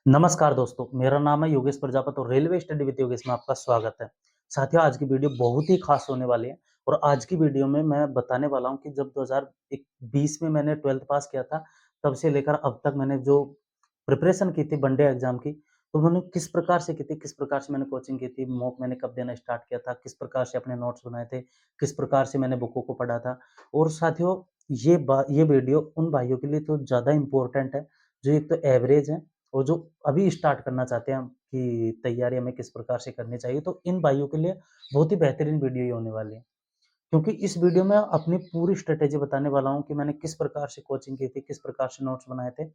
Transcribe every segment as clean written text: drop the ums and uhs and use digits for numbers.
नमस्कार दोस्तों, मेरा नाम है योगेश प्रजापति और रेलवे स्टडी विद योगेश में आपका स्वागत है। साथियों, आज की वीडियो बहुत ही खास होने वाली है और आज की वीडियो में मैं बताने वाला हूँ कि जब 2020 में मैंने 12th पास किया था, तब से लेकर अब तक मैंने जो प्रिपरेशन की थी वनडे एग्जाम की, तो मैंने किस प्रकार से की थी, किस प्रकार से मैंने कोचिंग की थी, मॉक मैंने कब देना स्टार्ट किया था, किस प्रकार से अपने नोट्स बनाए थे, किस प्रकार से मैंने बुकों को पढ़ा था। और साथियों, ये वीडियो उन भाइयों के लिए तो ज़्यादा इम्पोर्टेंट है, जो एक तो एवरेज है और जो अभी स्टार्ट करना चाहते हैं कि तैयारी हमें किस प्रकार से करनी चाहिए, तो इन भाइयों के लिए बहुत ही बेहतरीन वीडियो ये होने वाली है। क्योंकि इस वीडियो में अपनी पूरी स्ट्रैटेजी बताने वाला हूँ कि मैंने किस प्रकार से कोचिंग की थी, किस प्रकार से नोट्स बनाए थे।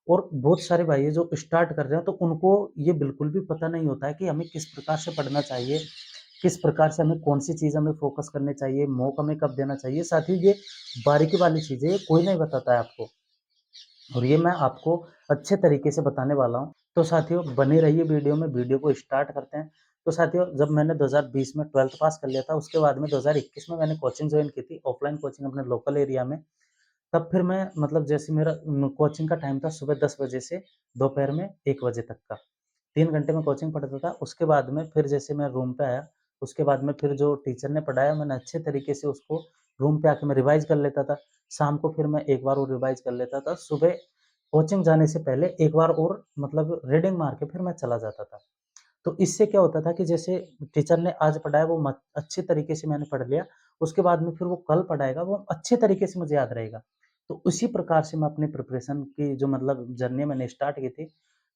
और बहुत सारे भाई हैं जो स्टार्ट कर रहे हैं, तो उनको ये बिल्कुल भी पता नहीं होता है कि हमें किस प्रकार से पढ़ना चाहिए, किस प्रकार से हमें कौन-सी चीज़ हमें फ़ोकस करनी चाहिए, मॉक हमें कब देना चाहिए। साथियों, ये बारीकी वाली चीज़ें ये कोई नहीं बताता है आपको। और ये मैं आपको अच्छे तरीके से बताने वाला हूँ। तो साथियों, बने रहिए वीडियो में, वीडियो को स्टार्ट करते हैं। तो साथियों, जब मैंने 2020 में 12th पास कर लिया था, उसके बाद में 2021 में मैंने कोचिंग जॉइन की थी, ऑफलाइन कोचिंग अपने लोकल एरिया में। तब फिर मैं मतलब जैसे मेरा कोचिंग का टाइम था सुबह 10 बजे से दोपहर में 1 बजे तक का। 3 घंटे मैं कोचिंग पढ़ता था। उसके बाद में फिर जैसे मैं रूम पे आया, उसके बाद में फिर जो टीचर ने पढ़ाया मैंने अच्छे तरीके से उसको रूम पे आके मैं रिवाइज़ कर लेता था। शाम को फिर मैं एक बार और रिवाइज़ कर लेता था। सुबह कोचिंग जाने से पहले एक बार और मतलब रीडिंग मार के फिर मैं चला जाता था। तो इससे क्या होता था कि जैसे टीचर ने आज पढ़ाया वो अच्छे तरीके से मैंने पढ़ लिया, उसके बाद में फिर वो कल पढ़ाएगा वो अच्छे तरीके से मुझे याद रहेगा। तो उसी प्रकार से मैं अपनी प्रिपरेशन की जो मतलब जर्नी मैंने स्टार्ट की थी,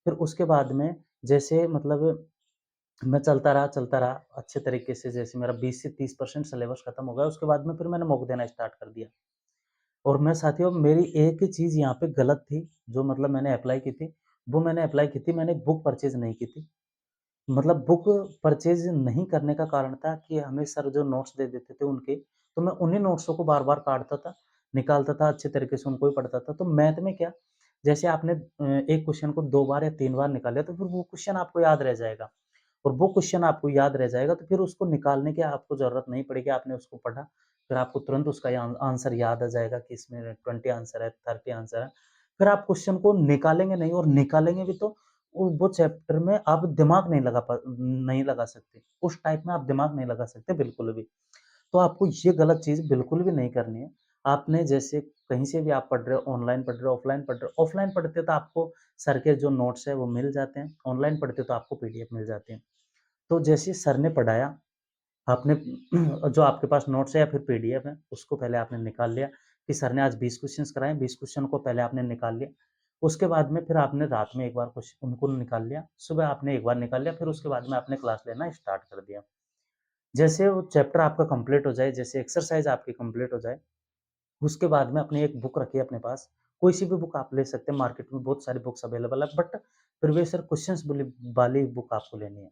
फिर उसके बाद में जैसे मतलब मैं चलता रहा अच्छे तरीके से, जैसे मेरा 20 से 30% सिलेबस खत्म हो गया, उसके बाद में फिर मैंने मॉक देना स्टार्ट कर दिया। और मैं साथियों, मेरी एक ही चीज़ यहाँ पे गलत थी, जो मतलब मैंने अप्लाई की थी, वो मैंने अप्लाई की थी, मैंने बुक परचेज़ नहीं की थी। मतलब बुक परचेज़ नहीं करने का कारण था कि हमें सर जो नोट्स दे देते थे उनके, तो मैं उन्हीं नोट्सों को बार-बार काटता था, निकालता था, अच्छे तरीके से उनको ही पढ़ता था। तो मैथ में क्या, जैसे आपने एक क्वेश्चन को 2 बार या 3 बार निकाला तो फिर वो क्वेश्चन आपको याद रह जाएगा और वो क्वेश्चन आपको याद रह जाएगा, तो फिर उसको निकालने की आपको ज़रूरत नहीं पड़ेगी, आपने उसको पढ़ा, फिर आपको तुरंत उसका आंसर याद आ जाएगा कि इसमें 20 आंसर है, 30 आंसर है। फिर आप क्वेश्चन को निकालेंगे नहीं और निकालेंगे भी तो वो चैप्टर में आप दिमाग नहीं लगा सकते। उस टाइप में आप दिमाग नहीं लगा सकते बिल्कुल भी। तो आपको ये गलत चीज़ बिल्कुल भी नहीं करनी है। आपने जैसे कहीं से भी आप पढ़ रहे हो, ऑनलाइन पढ़ रहे हो, ऑफलाइन पढ़ रहे हो, ऑफलाइन पढ़ते हो तो आपको सर के जो नोट्स हैं वो मिल जाते हैं, ऑनलाइन पढ़ते हो तो आपको पीडीएफ मिल जाती है। तो जैसे सर ने पढ़ाया, आपने जो आपके पास नोट्स है या फिर पीडीएफ है, उसको पहले आपने निकाल लिया कि सर ने आज 20 क्वेश्चन्स कराए, 20 क्वेश्चन को पहले आपने निकाल लिया। उसके बाद में फिर आपने रात में एक बार उनको निकाल लिया, सुबह आपने एक बार निकाल लिया, फिर उसके बाद में आपने क्लास लेना स्टार्ट कर दिया। जैसे वो चैप्टर आपका कंप्लीट हो जाए, जैसे एक्सरसाइज़ आपकी कंप्लीट हो जाए, उसके बाद में अपनी एक बुक रखिए अपने पास, कोई सी भी बुक आप ले सकते हैं, मार्केट में बहुत सारी बुक्स अवेलेबल है, बट प्रीवियस ईयर क्वेश्चंस वाली बुक आपको लेनी है।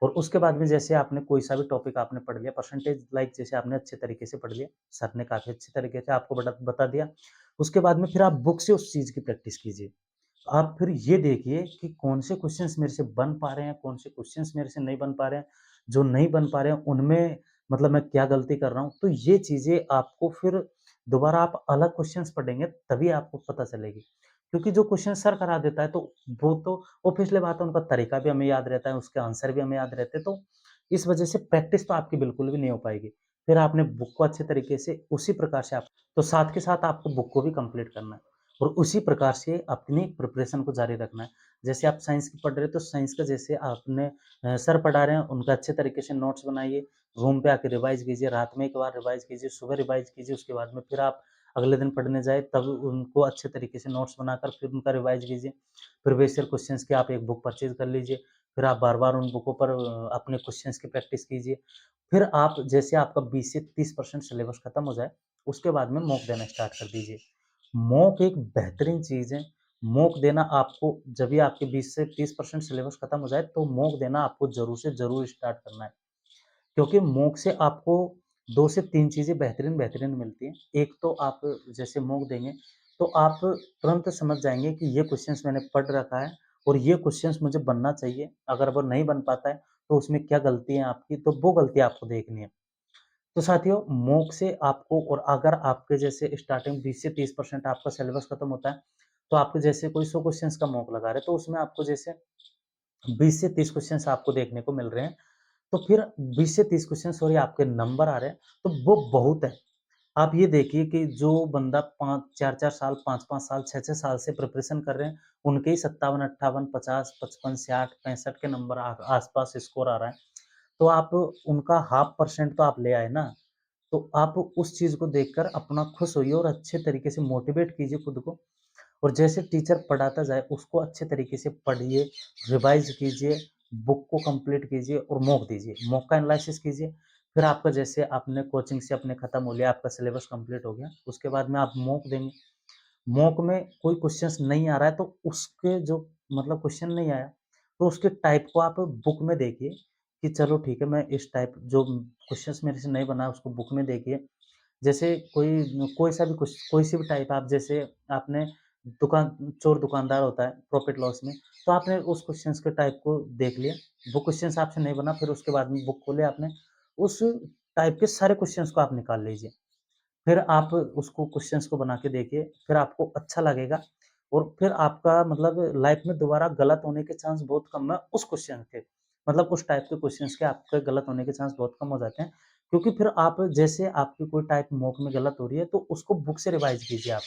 और उसके बाद में जैसे आपने कोई सा भी टॉपिक आपने पढ़ लिया, परसेंटेज लाइक जैसे आपने अच्छे तरीके से पढ़ लिया, सर ने काफ़ी अच्छे तरीके से आपको बता दिया। उसके बाद में फिर आप बुक से उस चीज़ की प्रैक्टिस कीजिए। आप फिर ये देखिए कि कौन से क्वेश्चंस मेरे से बन पा रहे हैं, कौन से क्वेश्चंस मेरे से नहीं बन पा रहे हैं। जो नहीं बन पा रहे हैं, उनमें मतलब मैं क्या गलती कर रहा हूँ। तो ये चीज़ें आपको फिर दोबारा आप अलग क्वेश्चंस पढ़ेंगे, तभी आपको पता चलेगी। क्योंकि जो क्वेश्चन सर करा देता है, तो वो तो ऑब्वियसली बात है, उनका तरीका भी हमें याद रहता है, उसके आंसर भी हमें याद रहते हैं, तो इस वजह से प्रैक्टिस तो आपकी बिल्कुल भी नहीं हो पाएगी। फिर आपने बुक को अच्छे तरीके से उसी प्रकार से आप तो साथ के साथ आपको बुक को भी कंप्लीट करना है और उसी प्रकार से अपनी प्रिपरेशन को जारी रखना है। जैसे आप साइंस की पढ़ रहे हो, तो साइंस का जैसे आपने सर पढ़ा रहे हैं, उनका अच्छे तरीके से नोट्स बनाइए, रूम पे आके रिवाइज़ कीजिए, रात में एक बार रिवाइज़ कीजिए, सुबह रिवाइज़ कीजिए, उसके बाद में फिर आप अगले दिन पढ़ने जाएँ, तब उनको अच्छे तरीके से नोट्स बनाकर फिर उनका रिवाइज़ कीजिए। प्रीवियस ईयर क्वेश्चन्स की आप एक बुक परचेज़ कर लीजिए, फिर आप बार-बार उन बुकों पर अपने क्वेश्चन्स की प्रैक्टिस कीजिए। फिर आप जैसे आपका 20 से 30% सिलेबस खत्म हो जाए, उसके बाद में मॉक देना स्टार्ट कर दीजिए। मॉक एक बेहतरीन चीज़ है। मॉक देना आपको जब भी आपके 20 से 30% सिलेबस खत्म हो जाए, तो मॉक देना आपको ज़रूर से ज़रूर स्टार्ट करना है। क्योंकि मॉक से आपको 2 से 3 चीज़ें बेहतरीन-बेहतरीन मिलती हैं। एक तो आप जैसे मॉक देंगे, तो आप तुरंत समझ जाएँगे कि ये क्वेश्चन्स मैंने पढ़ रखा है और ये क्वेश्चन्स मुझे बनना चाहिए। अगर वो नहीं बन पाता है, तो उसमें क्या गलती है आपकी, तो वो गलती आपको देखनी है। तो साथियों, मॉक से आपको और अगर आपके जैसे स्टार्टिंग 20 से 30% आपका सिलेबस खत्म होता है, तो आपके जैसे कोई 100 क्वेश्चंस का मॉक लगा रहे हैं, तो उसमें आपको जैसे 20 से 30 क्वेश्चंस आपको देखने को मिल रहे हैं। तो फिर 20 से 30 क्वेश्चन सॉरी आपके नंबर आ रहे हैं, तो वो बहुत है। आप ये देखिए कि जो बंदा 5 4-4 साल, 5-5 साल, 6-6 साल से प्रिपरेशन कर रहे हैं, उनके ही 57, 58, 50, 55, 66, 65 के नंबर आस-पास स्कोर आ रहा है। तो आप उनका हाफ परसेंट तो आप ले आए ना। तो आप उस चीज़ को देखकर अपना खुश होइए और अच्छे तरीके से मोटिवेट कीजिए खुद को। और जैसे टीचर पढ़ाता जाए उसको अच्छे तरीके से पढ़िए, रिवाइज़ कीजिए, बुक को कंप्लीट कीजिए और मॉक दीजिए। मॉक का एनालिसिस कीजिए, फिर आपका जैसे आपने कोचिंग से अपने खत्म हो लिया, आपका सिलेबस कंप्लीट हो गया, उसके बाद में आप मॉक देंगे। मॉक में कोई क्वेश्चंस नहीं आ रहा है तो उसके जो मतलब क्वेश्चन नहीं आया, तो उसके टाइप को आप बुक में देखिए कि चलो ठीक है, मैं इस टाइप जो क्वेश्चंस मेरे से नहीं बना उसको बुक में देखिए। जैसे कोई सा भी कोई सी भी टाइप आप जैसे आपने चोर दुकानदार होता है प्रॉफिट लॉस में, तो आपने उस क्वेश्चंस के टाइप को देख लिया, वो क्वेश्चंस आपसे नहीं बना, फिर उसके बाद में बुक खोले आपने, उस टाइप के सारे क्वेश्चंस को आप निकाल लीजिए। फिर आप उसको क्वेश्चंस को बना के देखिए, फिर आपको अच्छा लगेगा और फिर आपका मतलब लाइफ में दोबारा गलत होने के चांस बहुत कम है उस क्वेश्चन के। मतलब उस टाइप के क्वेश्चंस के आपके गलत होने के चांस बहुत कम हो जाते हैं। क्योंकि फिर आप जैसे आपकी कोई टाइप मॉक में गलत हो रही है, तो उसको बुक से रिवाइज़ कीजिए आप।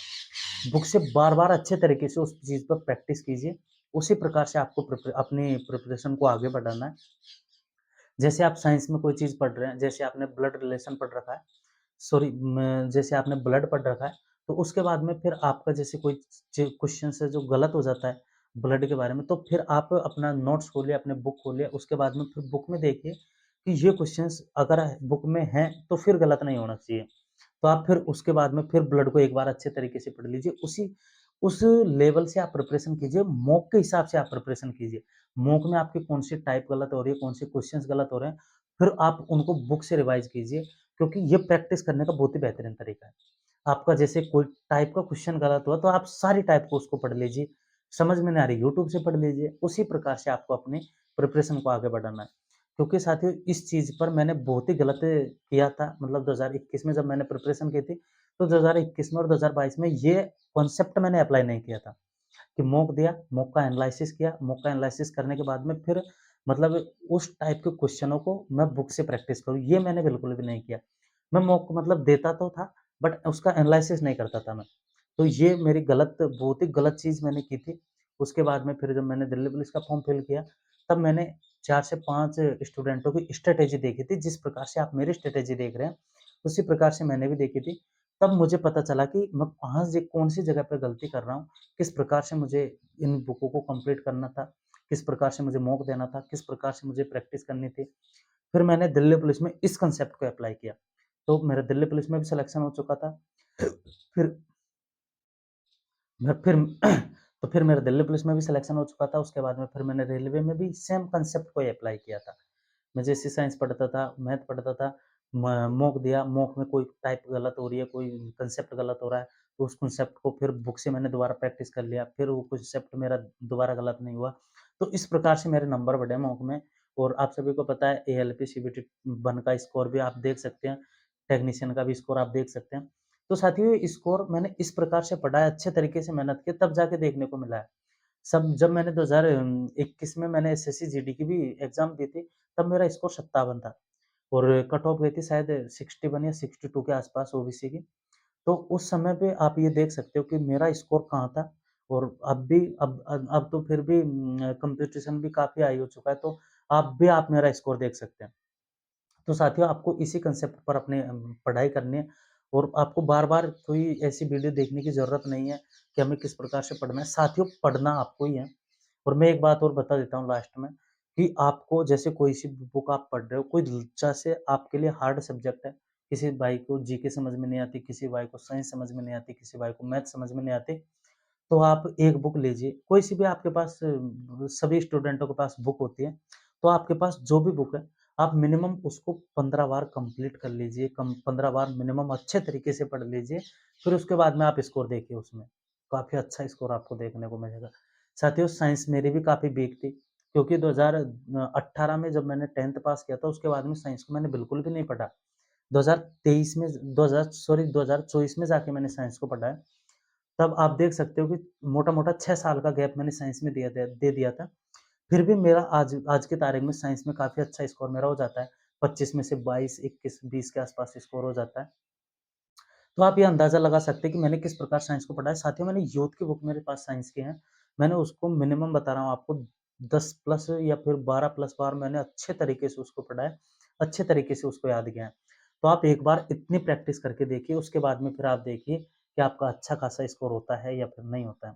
बुक से बार-बार अच्छे तरीके से उस चीज़ पर प्रैक्टिस कीजिए। उसी प्रकार से आपको अपनी प्रिपरेशन को आगे बढ़ाना है। जैसे आप साइंस में कोई चीज़ पढ़ रहे हैं, जैसे आपने ब्लड रिलेशन पढ़ रखा है, सॉरी म जैसे आपने ब्लड पढ़ रखा है, तो उसके बाद में फिर आपका जैसे कोई क्वेश्चन्स है जो गलत हो जाता है ब्लड के बारे में, तो फिर आप अपना नोट्स खोलिए, अपने बुक खोलिए, उसके बाद में फिर बुक में देखिए कि ये क्वेश्चन्स अगर बुक में हैं, तो फिर गलत नहीं होना चाहिए। तो आप फिर उसके बाद में फिर ब्लड को एक बार अच्छे तरीके से पढ़ लीजिए। उस लेवल से आप प्रिपरेशन कीजिए, मॉक के हिसाब से आप प्रिपरेशन कीजिए। मॉक में आपकी कौन-सी टाइप गलत हो रही है, कौन-से क्वेश्चन्स गलत हो रहे हैं, फिर आप उनको बुक से रिवाइज़ कीजिए, क्योंकि ये प्रैक्टिस करने का बहुत ही बेहतरीन तरीका है। आपका जैसे कोई टाइप का क्वेश्चन गलत हुआ, तो आप सारी टाइप को उसको पढ़ लीजिए। समझ में नहीं आ रही, यूट्यूब से पढ़ लीजिए। उसी प्रकार से आपको अपनी प्रिपरेशन को आगे बढ़ाना है। क्योंकि साथियों इस चीज़ पर मैंने बहुत ही गलत किया था, मतलब 2021 में जब मैंने प्रिपरेशन की थी, तो 2021 में और 2022 में ये कॉन्सेप्ट मैंने अप्लाई नहीं किया था कि मॉक दिया, मॉक का एनालिसिस किया, मॉक का एनालिसिस करने के बाद में फिर मतलब उस टाइप के क्वेश्चनों को मैं बुक से प्रैक्टिस करूँ, ये मैंने बिल्कुल भी नहीं किया। मैं मॉक मतलब देता तो था, बट उसका एनालिसिस नहीं करता था मैं। तो ये मेरी बहुत ही गलत चीज़ मैंने की थी। उसके बाद में फिर जब मैंने दिल्ली पुलिस का फॉर्म फिल किया, तब मैंने 4 से 5 स्टूडेंटों की स्ट्रैटेजी देखी थी, जिस प्रकार से आप मेरी स्ट्रैटेजी देख रहे हैं, उसी प्रकार से मैंने भी देखी थी। तब मुझे पता चला कि मैं कौन-सी जगह पे गलती कर रहा हूँ, किस प्रकार से मुझे इन बुकों को कंप्लीट करना था, किस प्रकार से मुझे मॉक देना था, किस प्रकार से मुझे प्रैक्टिस करनी थी। फिर मैंने दिल्ली पुलिस में इस कांसेप्ट को अप्लाई किया, तो मेरा दिल्ली पुलिस में भी सिलेक्शन हो चुका था। फिर मैं फिर तो फिर मेरा दिल्ली पुलिस में भी सिलेक्शन हो चुका था, उसके बाद में फिर मैंने रेलवे में भी सेम कांसेप्ट को ही अप्लाई किया था। मैं जैसे साइंस पढ़ता था, मैथ पढ़ता था, म मॉक दिया, मॉक में कोई टाइप गलत हो रही है, कोई कांसेप्ट गलत हो रहा है, तो उस कांसेप्ट को फिर बुक से मैंने दोबारा प्रैक्टिस कर लिया, फिर वो कांसेप्ट मेरा दोबारा गलत नहीं हुआ। तो इस प्रकार से मेरे नंबर बढ़े मॉक में और आप सभी को पता है एएलपी, सीबीटी 1 का स्कोर भी आप देख सकते हैं, टेक्नीशियन का भी स्कोर आप देख सकते हैं। तो साथियों ये स्कोर मैंने इस प्रकार से पढ़ा है, अच्छे तरीके से मेहनत की, तब जाके देखने को मिला है। सब जब मैंने 2021 में मैंने एसएससी जीडी की भी एग्ज़ाम दी थी, तब मेरा स्कोर 57 था और कट ऑफ गई थी शायद 61 या 62 के आसपास ओबीसी की। तो उस समय पे आप ये देख सकते हो कि मेरा स्कोर कहाँ था और अब भी अब तो फिर भी कॉम्पिटिशन भी काफ़ी हाई हो चुका है, तो आप मेरा स्कोर देख सकते हैं। तो साथियों आपको इसी कांसेप्ट पर अपने पढ़ाई करनी है और आपको बार-बार कोई ऐसी वीडियो देखने की ज़रूरत नहीं है कि हमें किस प्रकार से पढ़ना है। साथियों पढ़ना आपको ही है और मैं एक बात और बता देता हूँ लास्ट में कि आपको जैसे कोई सी बुक आप पढ़ रहे हो, कोई जैसे आपके लिए हार्ड सब्जेक्ट है, किसी भाई को जीके समझ में नहीं आती, किसी भाई को साइंस समझ में नहीं आती, किसी भाई को मैथ समझ में नहीं आती, तो आप एक बुक लीजिए, कोई सी भी आपके पास सभी स्टूडेंटों के पास बुक होती है, तो आपके पास जो भी बुक है, आप मिनिमम उसको 15 बार कंप्लीट कर लीजिए, कम 15 बार मिनिमम अच्छे तरीके से पढ़ लीजिए, फिर उसके बाद में आप स्कोर देखिए उसमें, काफ़ी अच्छा स्कोर आपको देखने को मिलेगा। साथियों साइंस मेरी भी काफ़ी वीक थी, क्योंकि 2018 में जब मैंने 10th पास किया था, उसके बाद में साइंस को मैंने बिल्कुल भी नहीं पढ़ा। 2023 में 2000 सॉरी 2024 में जाके मैंने साइंस को पढ़ा है। तब आप देख सकते हो कि मोटा-मोटा 6 साल का गैप मैंने साइंस में दे दिया था। फिर भी मेरा आज आज की तारीख में साइंस में काफ़ी अच्छा स्कोर मेरा हो जाता है। 25 में से 22, 21, 20 के आस-पास स्कोर हो जाता है। तो आप ये अंदाज़ा लगा सकते हैं कि मैंने किस प्रकार साइंस को पढ़ा है। साथ ही मैंने यूथ की बुक मेरे पास साइंस की है। मैंने उसको मिनिमम बता रहा हूँ आपको 10 प्लस या फिर 12 प्लस बार मैंने अच्छे तरीके से उसको पढ़ा है, अच्छे तरीके से उसको याद किया है। तो आप एक बार इतनी प्रैक्टिस करके देखिए, उसके बाद में फिर आप देखिए कि आपका अच्छा खासा स्कोर होता है या फिर नहीं होता है।